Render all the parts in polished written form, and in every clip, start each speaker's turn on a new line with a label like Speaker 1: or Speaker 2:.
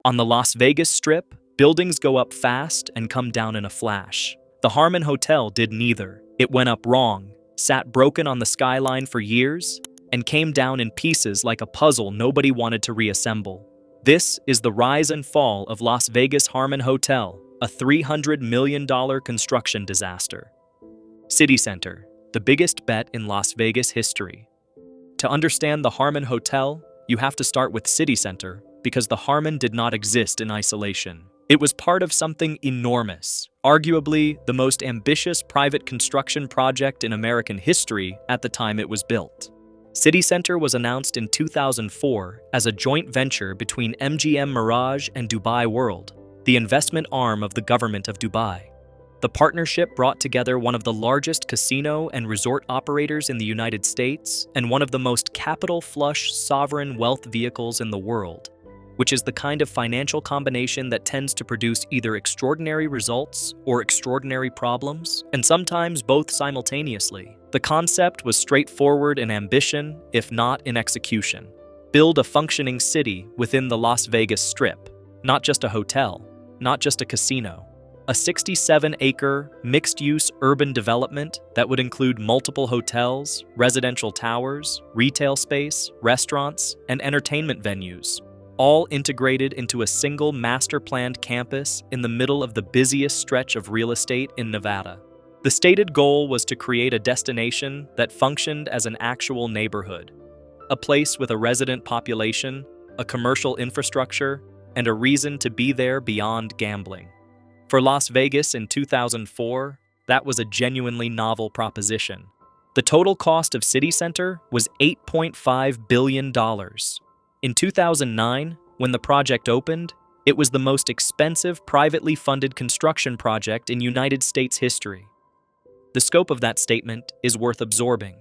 Speaker 1: On the Las Vegas Strip, buildings go up fast and come down in a flash. The Harmon Hotel did neither. It went up wrong, sat broken on the skyline for years, and came down in pieces like a puzzle nobody wanted to reassemble. This is the rise and fall of Las Vegas Harmon Hotel, a $300 million construction disaster. CityCenter, the biggest bet in Las Vegas history. To understand the Harmon Hotel, you have to start with CityCenter, because the Harmon did not exist in isolation. It was part of something enormous, arguably the most ambitious private construction project in American history at the time it was built. CityCenter was announced in 2004 as a joint venture between MGM Mirage and Dubai World, the investment arm of the government of Dubai. The partnership brought together one of the largest casino and resort operators in the United States and one of the most capital-flush sovereign wealth vehicles in the world, which is the kind of financial combination that tends to produce either extraordinary results or extraordinary problems, and sometimes both simultaneously. The concept was straightforward in ambition, if not in execution. Build a functioning city within the Las Vegas Strip, not just a hotel, not just a casino. A 67-acre, mixed-use urban development that would include multiple hotels, residential towers, retail space, restaurants, and entertainment venues, all integrated into a single master-planned campus in the middle of the busiest stretch of real estate in Nevada. The stated goal was to create a destination that functioned as an actual neighborhood, a place with a resident population, a commercial infrastructure, and a reason to be there beyond gambling. For Las Vegas in 2004, that was a genuinely novel proposition. The total cost of CityCenter was $8.5 billion. In 2009, when the project opened, it was the most expensive privately funded construction project in United States history. The scope of that statement is worth absorbing.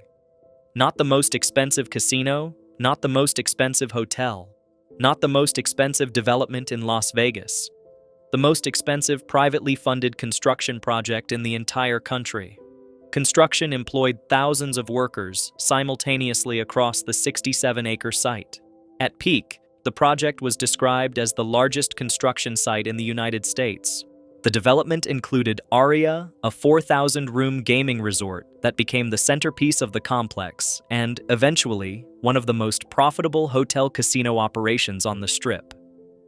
Speaker 1: Not the most expensive casino, not the most expensive hotel, not the most expensive development in Las Vegas. The most expensive privately funded construction project in the entire country. Construction employed thousands of workers simultaneously across the 67-acre site. At peak, the project was described as the largest construction site in the United States. The development included Aria, a 4,000-room gaming resort that became the centerpiece of the complex and, eventually, one of the most profitable hotel-casino operations on the Strip.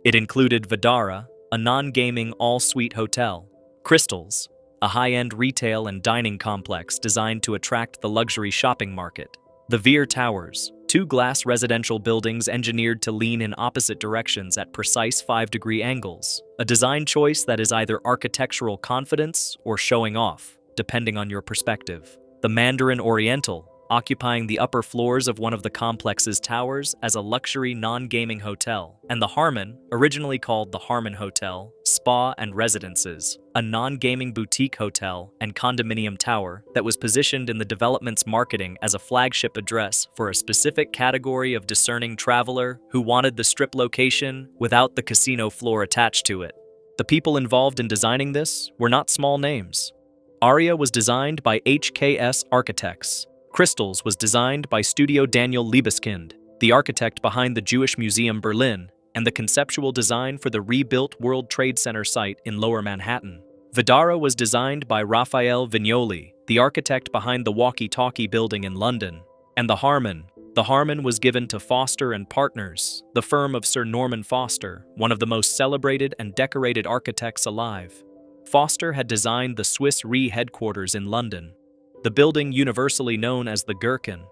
Speaker 1: It included Vdara, a non-gaming all-suite hotel, Crystals, a high-end retail and dining complex designed to attract the luxury shopping market, the Veer Towers, two glass residential buildings engineered to lean in opposite directions at precise 5-degree angles, a design choice that is either architectural confidence or showing off, depending on your perspective. The Mandarin Oriental, occupying the upper floors of one of the complex's towers as a luxury non-gaming hotel, and the Harmon, originally called the Harmon Hotel, Spa and Residences, a non-gaming boutique hotel and condominium tower that was positioned in the development's marketing as a flagship address for a specific category of discerning traveler who wanted the Strip location without the casino floor attached to it. The people involved in designing this were not small names. Aria was designed by HKS Architects. Crystals was designed by Studio Daniel Liebeskind, the architect behind the Jewish Museum Berlin, and the conceptual design for the rebuilt World Trade Center site in Lower Manhattan. Vdara was designed by Raphael Vignoli, the architect behind the Walkie Talkie building in London. And the Harmon was given to Foster & Partners, the firm of Sir Norman Foster, one of the most celebrated and decorated architects alive. Foster had designed the Swiss Re headquarters in London, the building universally known as the Gherkin.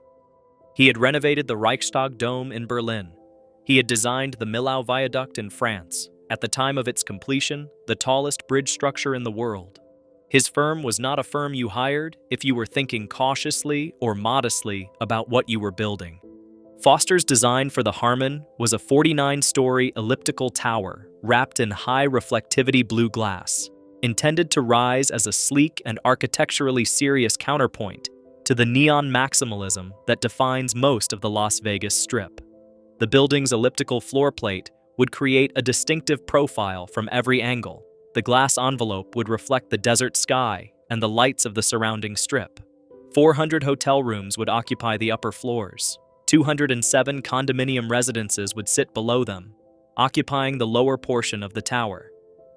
Speaker 1: He had renovated the Reichstag Dome in Berlin. He had designed the Millau Viaduct in France, at the time of its completion, the tallest bridge structure in the world. His firm was not a firm you hired if you were thinking cautiously or modestly about what you were building. Foster's design for the Harmon was a 49-story elliptical tower wrapped in high reflectivity blue glass, intended to rise as a sleek and architecturally serious counterpoint to the neon maximalism that defines most of the Las Vegas Strip. The building's elliptical floor plate would create a distinctive profile from every angle. The glass envelope would reflect the desert sky and the lights of the surrounding Strip. 400 hotel rooms would occupy the upper floors. 207 condominium residences would sit below them. occupying the lower portion of the tower.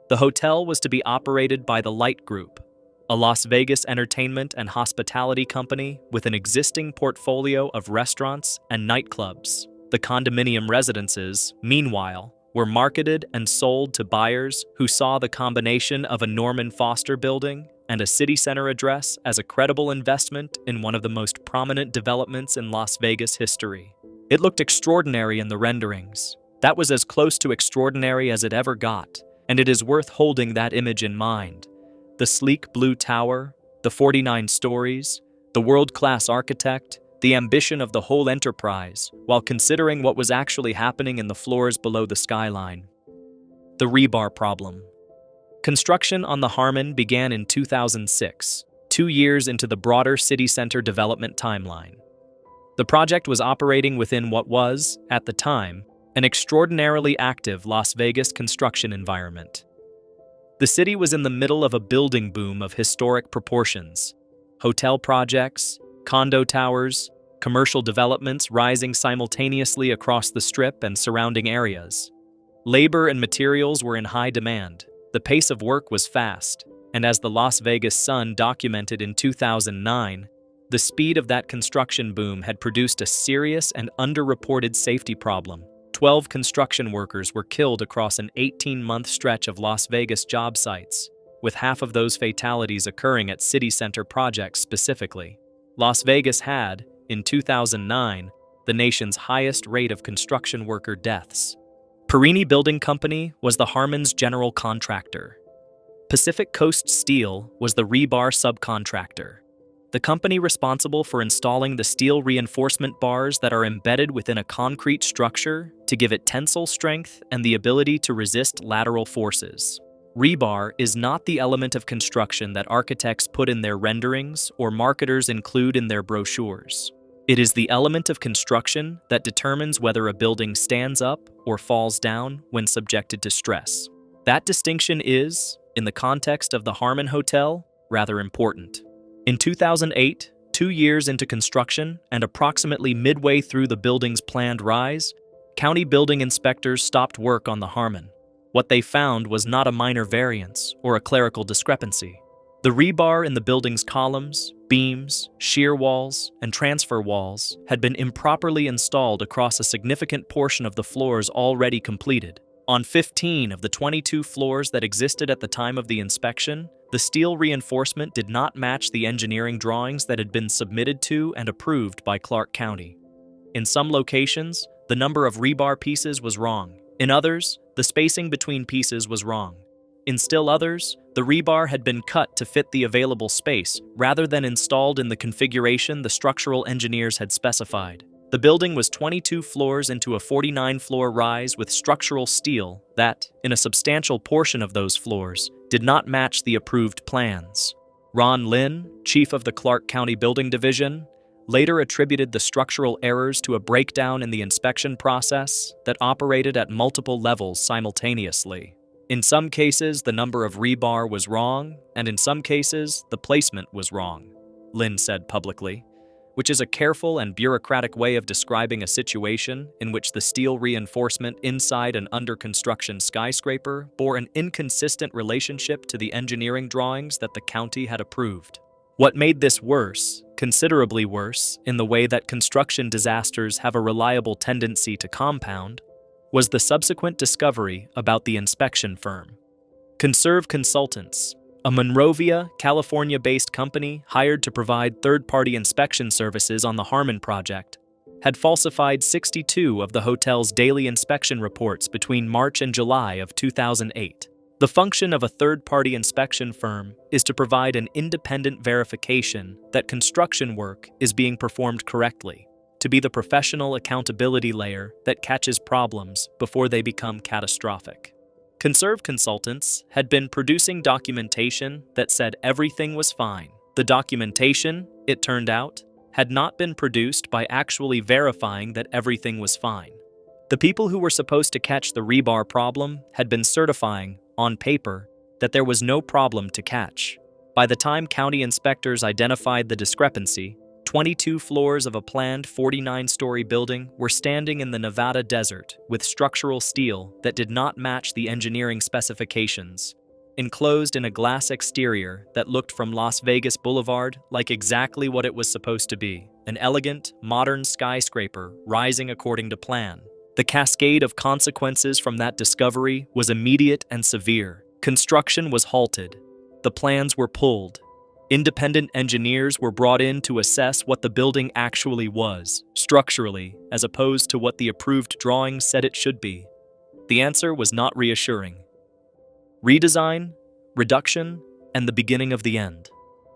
Speaker 1: The hotel was to be operated by the Light Group, a Las Vegas entertainment and hospitality company with an existing portfolio of restaurants and nightclubs. The condominium residences, meanwhile, were marketed and sold to buyers who saw the combination of a Norman Foster building and a CityCenter address as a credible investment in one of the most prominent developments in Las Vegas history. It looked extraordinary in the renderings. That was as close to extraordinary as it ever got, and it is worth holding that image in mind. The sleek blue tower, the 49 stories, the world-class architect, the ambition of the whole enterprise, while considering what was actually happening in the floors below the skyline. The rebar problem. Construction on the Harmon began in 2006, 2 years into the broader CityCenter development timeline. The project was operating within what was, at the time, an extraordinarily active Las Vegas construction environment. The city was in the middle of a building boom of historic proportions. Hotel projects, condo towers, commercial developments rising simultaneously across the Strip and surrounding areas. Labor and materials were in high demand. The pace of work was fast, and as the Las Vegas Sun documented in 2009, the speed of that construction boom had produced a serious and underreported safety problem. 12 construction workers were killed across an 18-month stretch of Las Vegas job sites, with half of those fatalities occurring at CityCenter projects specifically. Las Vegas had, in 2009, the nation's highest rate of construction worker deaths. Perini Building Company was the Harmon's general contractor. Pacific Coast Steel was the rebar subcontractor, the company responsible for installing the steel reinforcement bars that are embedded within a concrete structure to give it tensile strength and the ability to resist lateral forces. Rebar is not the element of construction that architects put in their renderings or marketers include in their brochures. It is the element of construction that determines whether a building stands up or falls down when subjected to stress. That distinction is, in the context of the Harmon Hotel, rather important. In 2008, 2 years into construction and approximately midway through the building's planned rise, county building inspectors stopped work on the Harmon. What they found was not a minor variance or a clerical discrepancy. The rebar in the building's columns, beams, shear walls, and transfer walls had been improperly installed across a significant portion of the floors already completed. On 15 of the 22 floors that existed at the time of the inspection, the steel reinforcement did not match the engineering drawings that had been submitted to and approved by Clark County. In some locations, the number of rebar pieces was wrong. In others, the spacing between pieces was wrong. In still others, the rebar had been cut to fit the available space rather than installed in the configuration the structural engineers had specified. The building was 22 floors into a 49-floor rise with structural steel that, in a substantial portion of those floors, did not match the approved plans. Ron Lynn, chief of the Clark County Building Division, later attributed the structural errors to a breakdown in the inspection process that operated at multiple levels simultaneously. In some cases, the number of rebar was wrong, and in some cases, the placement was wrong, Lynn said publicly, which is a careful and bureaucratic way of describing a situation in which the steel reinforcement inside an under-construction skyscraper bore an inconsistent relationship to the engineering drawings that the county had approved. What made this worse, considerably worse, in the way that construction disasters have a reliable tendency to compound, was the subsequent discovery about the inspection firm. Conserve Consultants, a Monrovia, California-based company hired to provide third-party inspection services on the Harmon project, had falsified 62 of the hotel's daily inspection reports between March and July of 2008. The function of a third-party inspection firm is to provide an independent verification that construction work is being performed correctly, to be the professional accountability layer that catches problems before they become catastrophic. Conserve Consultants had been producing documentation that said everything was fine. The documentation, it turned out, had not been produced by actually verifying that everything was fine. The people who were supposed to catch the rebar problem had been certifying, on paper, that there was no problem to catch. By the time county inspectors identified the discrepancy, 22 floors of a planned 49-story building were standing in the Nevada desert with structural steel that did not match the engineering specifications, enclosed in a glass exterior that looked from Las Vegas Boulevard like exactly what it was supposed to be, an elegant, modern skyscraper rising according to plan. The cascade of consequences from that discovery was immediate and severe. Construction was halted. The plans were pulled. Independent engineers were brought in to assess what the building actually was, structurally, as opposed to what the approved drawings said it should be. The answer was not reassuring. Redesign, reduction, and the beginning of the end.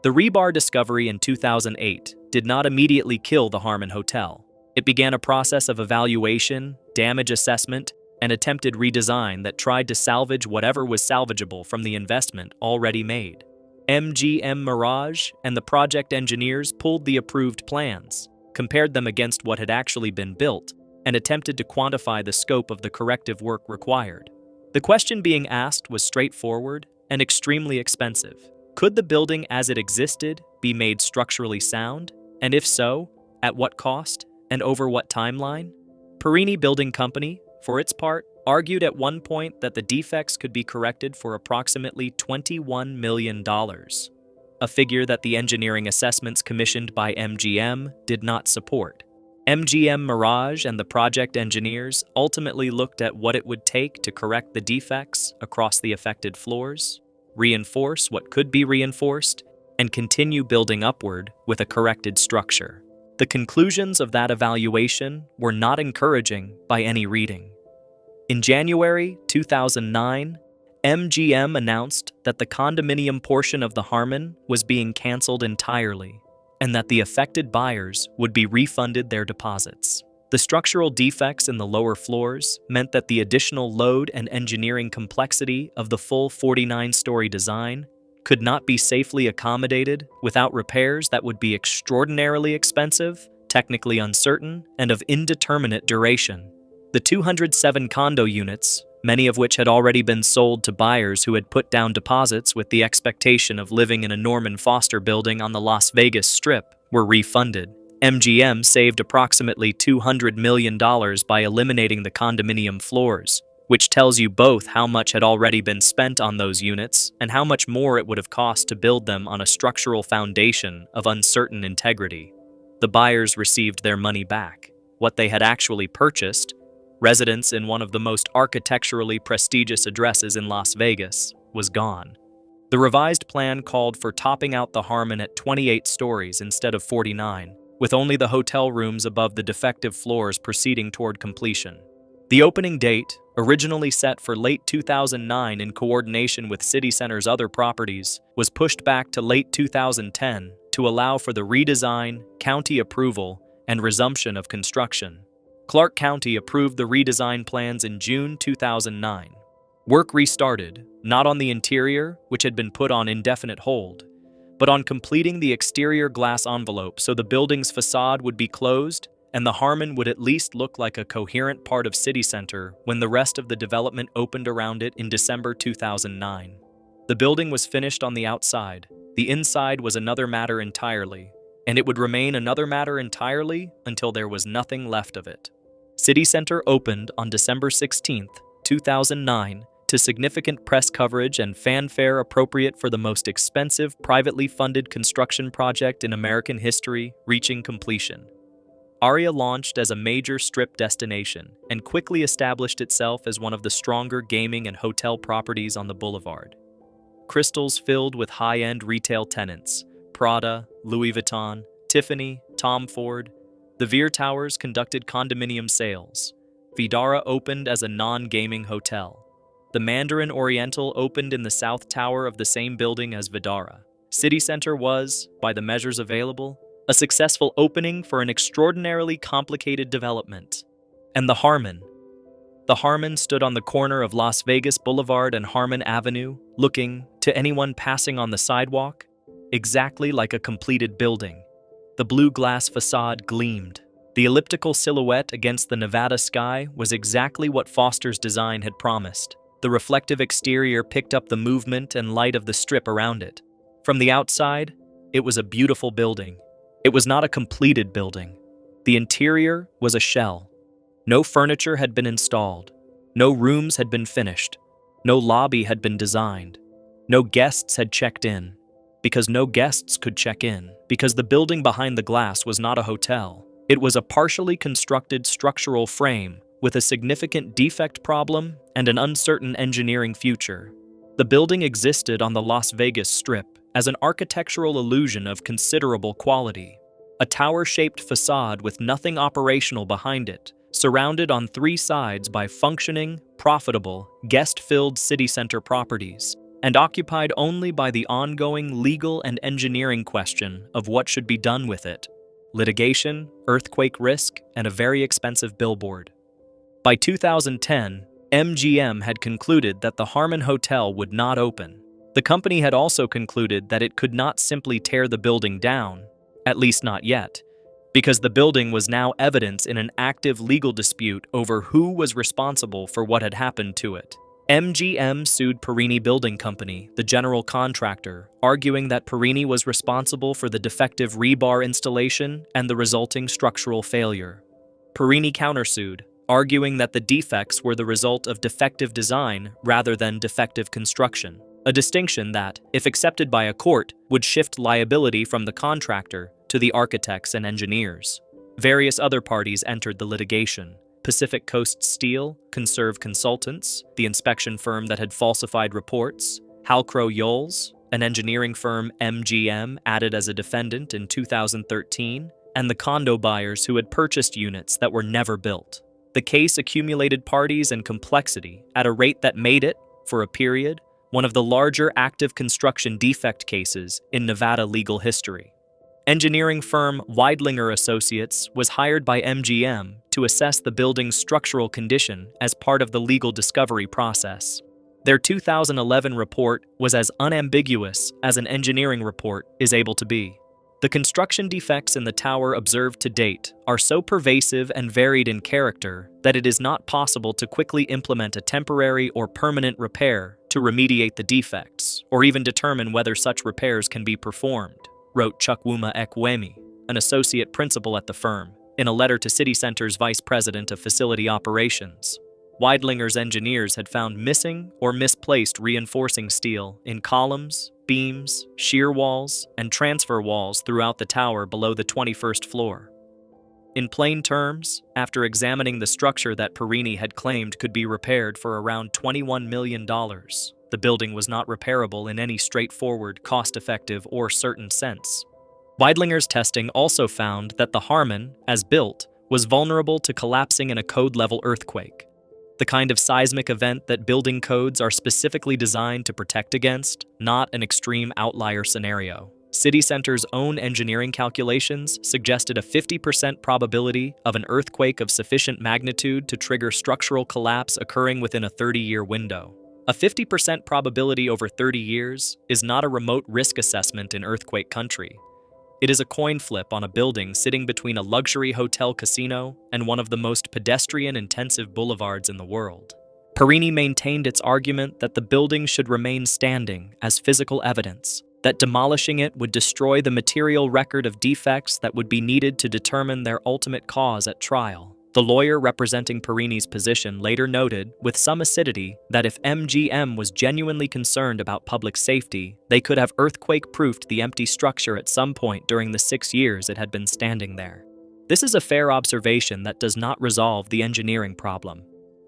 Speaker 1: The rebar discovery in 2008 did not immediately kill the Harmon Hotel. It began a process of evaluation, damage assessment, and attempted redesign that tried to salvage whatever was salvageable from the investment already made. MGM Mirage and the project engineers pulled the approved plans, compared them against what had actually been built, and attempted to quantify the scope of the corrective work required. The question being asked was straightforward and extremely expensive. Could the building as it existed be made structurally sound? And if so, at what cost and over what timeline? Perini Building Company, for its part, argued at one point that the defects could be corrected for approximately $21 million, a figure that the engineering assessments commissioned by MGM did not support. MGM Mirage and the project engineers ultimately looked at what it would take to correct the defects across the affected floors, reinforce what could be reinforced, and continue building upward with a corrected structure. The conclusions of that evaluation were not encouraging by any reading. In January 2009, MGM announced that the condominium portion of the Harmon was being canceled entirely, and that the affected buyers would be refunded their deposits. The structural defects in the lower floors meant that the additional load and engineering complexity of the full 49-story design could not be safely accommodated without repairs that would be extraordinarily expensive, technically uncertain, and of indeterminate duration. The 207 condo units, many of which had already been sold to buyers who had put down deposits with the expectation of living in a Norman Foster building on the Las Vegas Strip, were refunded. MGM saved approximately $200 million by eliminating the condominium floors, which tells you both how much had already been spent on those units and how much more it would have cost to build them on a structural foundation of uncertain integrity. The buyers received their money back. What they had actually purchased, residence in one of the most architecturally prestigious addresses in Las Vegas, was gone. The revised plan called for topping out the Harmon at 28 stories instead of 49, with only the hotel rooms above the defective floors proceeding toward completion. The opening date, originally set for late 2009 in coordination with CityCenter's other properties, was pushed back to late 2010 to allow for the redesign, county approval, and resumption of construction. Clark County approved the redesign plans in June 2009. Work restarted, not on the interior, which had been put on indefinite hold, but on completing the exterior glass envelope so the building's facade would be closed and the Harmon would at least look like a coherent part of CityCenter when the rest of the development opened around it in December 2009. The building was finished on the outside. The inside was another matter entirely, and it would remain another matter entirely until there was nothing left of it. CityCenter opened on December 16, 2009, to significant press coverage and fanfare appropriate for the most expensive privately funded construction project in American history reaching completion. Aria launched as a major strip destination and quickly established itself as one of the stronger gaming and hotel properties on the boulevard. Crystals filled with high-end retail tenants, Prada, Louis Vuitton, Tiffany, Tom Ford. The Veer Towers conducted condominium sales. Vdara opened as a non-gaming hotel. The Mandarin Oriental opened in the South Tower of the same building as Vdara. CityCenter was, by the measures available, a successful opening for an extraordinarily complicated development. And the Harmon. The Harmon stood on the corner of Las Vegas Boulevard and Harmon Avenue, looking, to anyone passing on the sidewalk, exactly like a completed building. The blue glass facade gleamed. The elliptical silhouette against the Nevada sky was exactly what Foster's design had promised. The reflective exterior picked up the movement and light of the strip around it. From the outside, it was a beautiful building. It was not a completed building. The interior was a shell. No furniture had been installed. No rooms had been finished. No lobby had been designed. No guests had checked in. Because no guests could check in. Because the building behind the glass was not a hotel. It was a partially constructed structural frame with a significant defect problem and an uncertain engineering future. The building existed on the Las Vegas Strip as an architectural illusion of considerable quality. A tower-shaped facade with nothing operational behind it, surrounded on three sides by functioning, profitable, guest-filled city center properties, and occupied only by the ongoing legal and engineering question of what should be done with it: litigation, earthquake risk, and a very expensive billboard. By 2010, MGM had concluded that the Harmon Hotel would not open. The company had also concluded that it could not simply tear the building down, at least not yet, because the building was now evidence in an active legal dispute over who was responsible for what had happened to it. MGM sued Perini Building Company, the general contractor, arguing that Perini was responsible for the defective rebar installation and the resulting structural failure. Perini countersued, arguing that the defects were the result of defective design rather than defective construction, a distinction that, if accepted by a court, would shift liability from the contractor to the architects and engineers. Various other parties entered the litigation. Pacific Coast Steel, Conserve Consultants, the inspection firm that had falsified reports, Halcrow Yoles, an engineering firm MGM added as a defendant in 2013, and the condo buyers who had purchased units that were never built. The case accumulated parties and complexity at a rate that made it, for a period, one of the larger active construction defect cases in Nevada legal history. Engineering firm Weidlinger Associates was hired by MGM to assess the building's structural condition as part of the legal discovery process. Their 2011 report was as unambiguous as an engineering report is able to be. The construction defects in the tower observed to date are so pervasive and varied in character that it is not possible to quickly implement a temporary or permanent repair to remediate the defects, or even determine whether such repairs can be performed, wrote Chukwuma Ekwemi, an associate principal at the firm, in a letter to CityCenter's vice president of facility operations. Weidlinger's engineers had found missing or misplaced reinforcing steel in columns, beams, shear walls, and transfer walls throughout the tower below the 21st floor. In plain terms, after examining the structure that Perini had claimed could be repaired for around $21 million, the building was not repairable in any straightforward, cost-effective, or certain sense. Weidlinger's testing also found that the Harmon, as built, was vulnerable to collapsing in a code-level earthquake, the kind of seismic event that building codes are specifically designed to protect against, not an extreme outlier scenario. CityCenter's own engineering calculations suggested a 50% probability of an earthquake of sufficient magnitude to trigger structural collapse occurring within a 30-year window. A 50% probability over 30 years is not a remote risk assessment in earthquake country. It is a coin flip on a building sitting between a luxury hotel casino and one of the most pedestrian-intensive boulevards in the world. Perini maintained its argument that the building should remain standing as physical evidence, that demolishing it would destroy the material record of defects that would be needed to determine their ultimate cause at trial. The lawyer representing Perini's position later noted, with some acidity, that if MGM was genuinely concerned about public safety, they could have earthquake-proofed the empty structure at some point during the 6 years it had been standing there. This is a fair observation that does not resolve the engineering problem.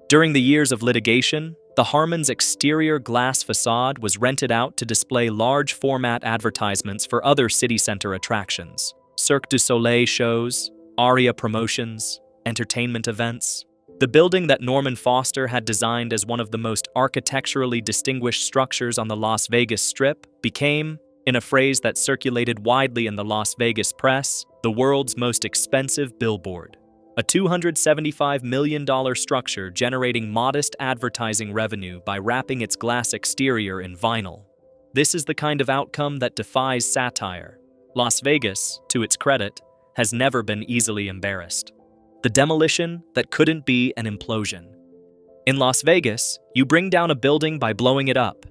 Speaker 1: During the years of litigation, the Harmon's exterior glass facade was rented out to display large-format advertisements for other city center attractions, Cirque du Soleil shows, aria promotions, entertainment events. The building that Norman Foster had designed as one of the most architecturally distinguished structures on the Las Vegas Strip became, in a phrase that circulated widely in the Las Vegas press, the world's most expensive billboard. A $275 million structure generating modest advertising revenue by wrapping its glass exterior in vinyl. This is the kind of outcome that defies satire. Las Vegas, to its credit, has never been easily embarrassed. The demolition that couldn't be an implosion. In Las Vegas, you bring down a building by blowing it up.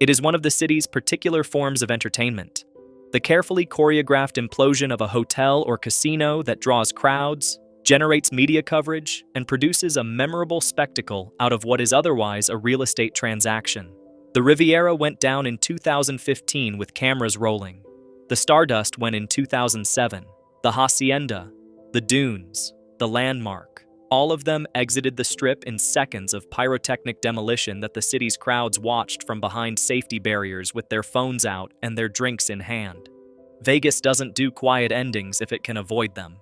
Speaker 1: It is one of the city's particular forms of entertainment. The carefully choreographed implosion of a hotel or casino that draws crowds, generates media coverage, and produces a memorable spectacle out of what is otherwise a real estate transaction. The Riviera went down in 2015 with cameras rolling. The Stardust went in 2007. The Hacienda, the Dunes, the Landmark, all of them exited the Strip in seconds of pyrotechnic demolition that the city's crowds watched from behind safety barriers with their phones out and their drinks in hand. Vegas doesn't do quiet endings if it can avoid them.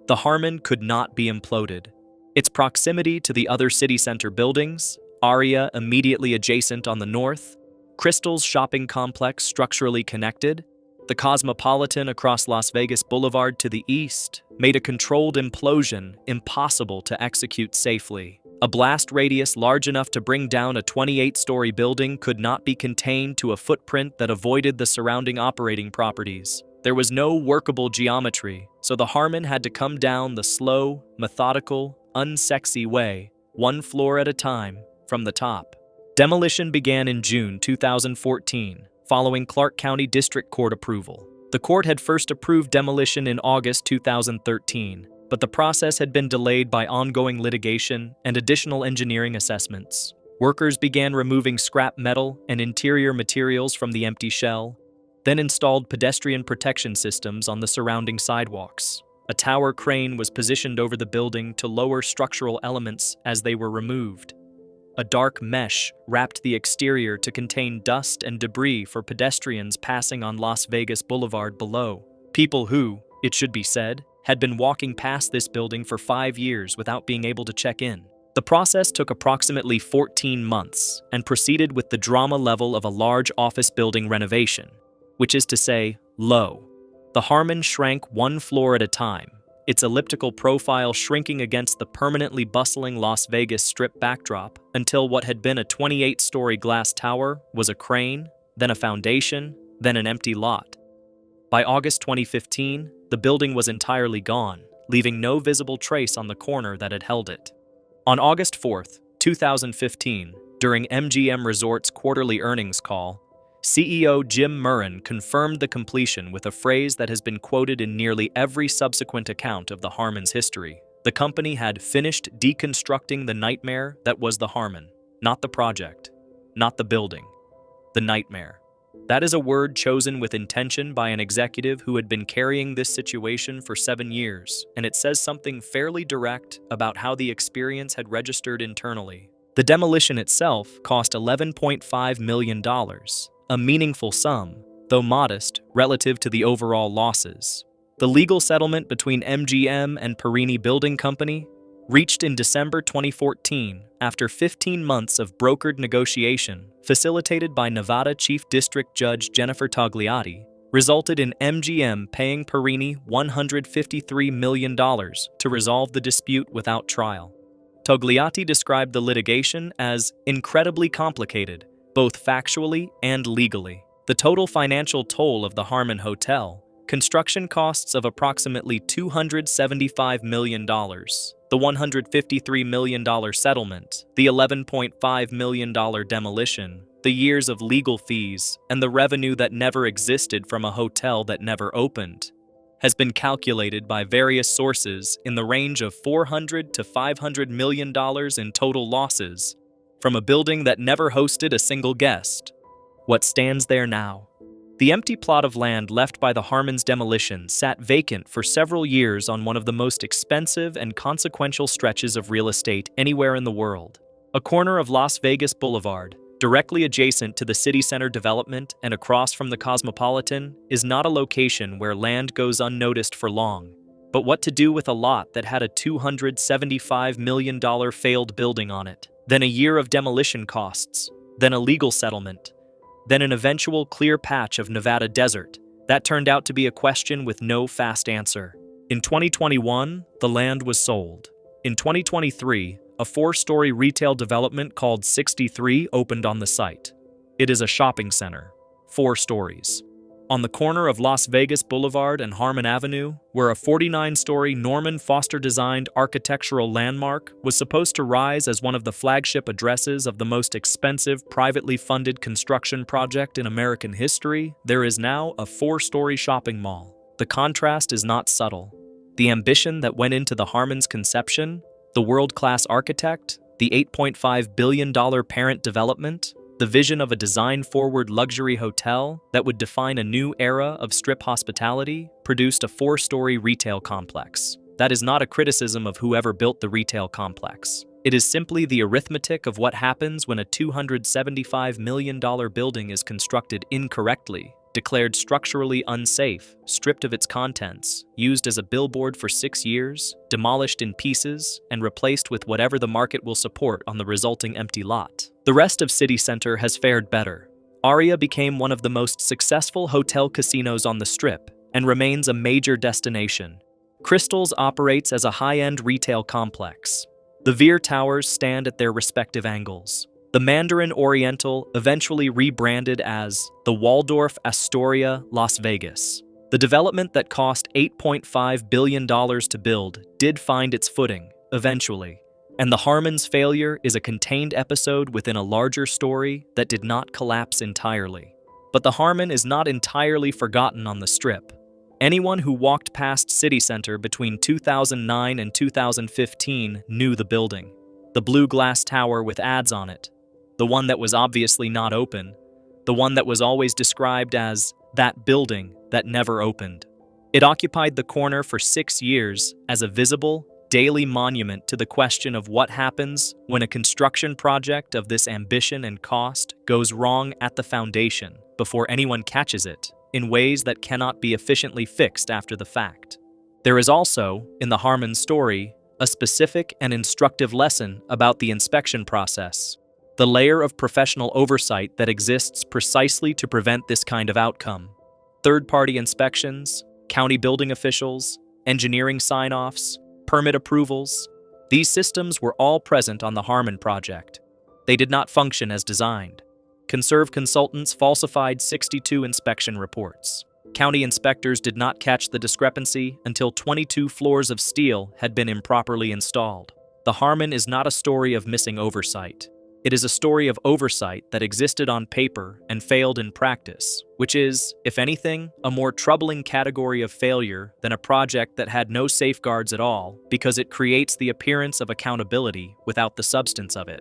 Speaker 1: The Harmon could not be imploded. Its proximity to the other CityCenter buildings, Aria immediately adjacent on the north, Crystal's shopping complex structurally connected, the Cosmopolitan across Las Vegas Boulevard to the east, made a controlled implosion impossible to execute safely. A blast radius large enough to bring down a 28-story building could not be contained to a footprint that avoided the surrounding operating properties. There was no workable geometry, so the Harmon had to come down the slow, methodical, unsexy way, one floor at a time, from the top. Demolition began in June 2014, following Clark County District Court approval. The court had first approved demolition in August 2013, but the process had been delayed by ongoing litigation and additional engineering assessments. Workers began removing scrap metal and interior materials from the empty shell, then installed pedestrian protection systems on the surrounding sidewalks. A tower crane was positioned over the building to lower structural elements as they were removed. A dark mesh wrapped the exterior to contain dust and debris for pedestrians passing on Las Vegas Boulevard below. People who, it should be said, had been walking past this building for 5 years without being able to check in. The process took approximately 14 months and proceeded with the drama level of a large office building renovation, which is to say, low. The Harmon shrank one floor at a time, its elliptical profile shrinking against the permanently bustling Las Vegas Strip backdrop until what had been a 28-story glass tower was a crane, then a foundation, then an empty lot. By August 2015, the building was entirely gone, leaving no visible trace on the corner that had held it. On August 4, 2015, during MGM Resorts' quarterly earnings call, CEO Jim Murren confirmed the completion with a phrase that has been quoted in nearly every subsequent account of the Harmon's history. The company had finished deconstructing the nightmare that was the Harmon, not the project, not the building, the nightmare. That is a word chosen with intention by an executive who had been carrying this situation for 7 years, and it says something fairly direct about how the experience had registered internally. The demolition itself cost $11.5 million. A meaningful sum, though modest relative to the overall losses. The legal settlement between MGM and Perini Building Company, reached in December 2014 after 15 months of brokered negotiation facilitated by Nevada Chief District Judge Jennifer Togliatti, resulted in MGM paying Perini $153 million to resolve the dispute without trial. Togliatti described the litigation as incredibly complicated, both factually and legally. The total financial toll of the Harmon Hotel, construction costs of approximately $275 million, the $153 million settlement, the $11.5 million demolition, the years of legal fees, and the revenue that never existed from a hotel that never opened, has been calculated by various sources in the range of $400 to $500 million in total losses, from a building that never hosted a single guest. What stands there now? The empty plot of land left by the Harmon's demolition sat vacant for several years on one of the most expensive and consequential stretches of real estate anywhere in the world. A corner of Las Vegas Boulevard, directly adjacent to the CityCenter development and across from the Cosmopolitan, is not a location where land goes unnoticed for long. But what to do with a lot that had a $275 million failed building on it? Then a year of demolition costs, then a legal settlement, then an eventual clear patch of Nevada desert. That turned out to be a question with no fast answer. In 2021, the land was sold. In 2023, a 4-story retail development called 63 opened on the site. It is a shopping center, 4 stories. on the corner of Las Vegas Boulevard and Harmon Avenue, where a 49-story Norman Foster-designed architectural landmark was supposed to rise as one of the flagship addresses of the most expensive privately funded construction project in American history, there is now a 4-story shopping mall. The contrast is not subtle. The ambition that went into the Harmon's conception, the world-class architect, the $8.5 billion parent development, the vision of a design-forward luxury hotel that would define a new era of strip hospitality produced a 4-story retail complex. That is not a criticism of whoever built the retail complex. It is simply the arithmetic of what happens when a $275 million building is constructed incorrectly, declared structurally unsafe, stripped of its contents, used as a billboard for 6 years, demolished in pieces, and replaced with whatever the market will support on the resulting empty lot. The rest of CityCenter has fared better. Aria became one of the most successful hotel casinos on the Strip and remains a major destination. Crystals operates as a high-end retail complex. The Veer Towers stand at their respective angles. The Mandarin Oriental eventually rebranded as the Waldorf Astoria Las Vegas. The development that cost $8.5 billion to build did find its footing, eventually. And the Harmon's failure is a contained episode within a larger story that did not collapse entirely. But the Harmon is not entirely forgotten on the Strip. Anyone who walked past CityCenter between 2009 and 2015 knew the building. The blue glass tower with ads on it. The one that was obviously not open. The one that was always described as that building that never opened. It occupied the corner for 6 years as a visible, daily monument to the question of what happens when a construction project of this ambition and cost goes wrong at the foundation before anyone catches it, in ways that cannot be efficiently fixed after the fact. There is also, in the Harmon story, a specific and instructive lesson about the inspection process, the layer of professional oversight that exists precisely to prevent this kind of outcome. Third-party inspections, county building officials, engineering sign-offs, permit approvals, these systems were all present on the Harmon project. They did not function as designed. Conserve consultants falsified 62 inspection reports. County inspectors did not catch the discrepancy until 22 floors of steel had been improperly installed. The Harmon is not a story of missing oversight. It is a story of oversight that existed on paper and failed in practice, which is, if anything, a more troubling category of failure than a project that had no safeguards at all because it creates the appearance of accountability without the substance of it.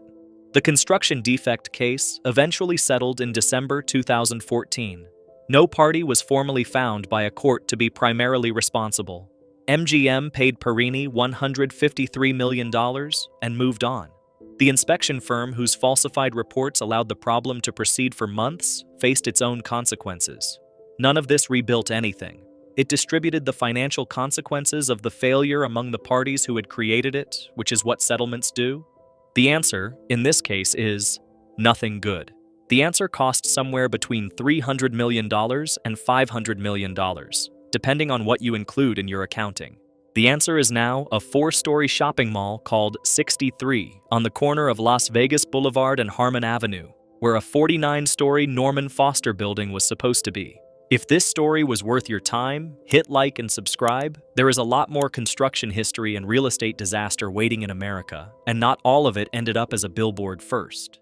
Speaker 1: The construction defect case eventually settled in December 2014. No party was formally found by a court to be primarily responsible. MGM paid Perini $153 million and moved on. The inspection firm whose falsified reports allowed the problem to proceed for months faced its own consequences. None of this rebuilt anything. It distributed the financial consequences of the failure among the parties who had created it, which is what settlements do. The answer, in this case, is nothing good. The answer cost somewhere between $300 million and $500 million, depending on what you include in your accounting. The answer is now a 4-story shopping mall called 63 on the corner of Las Vegas Boulevard and Harmon Avenue, where a 49-story Norman Foster building was supposed to be. If this story was worth your time, hit like and subscribe. There is a lot more construction history and real estate disaster waiting in America, and not all of it ended up as a billboard first.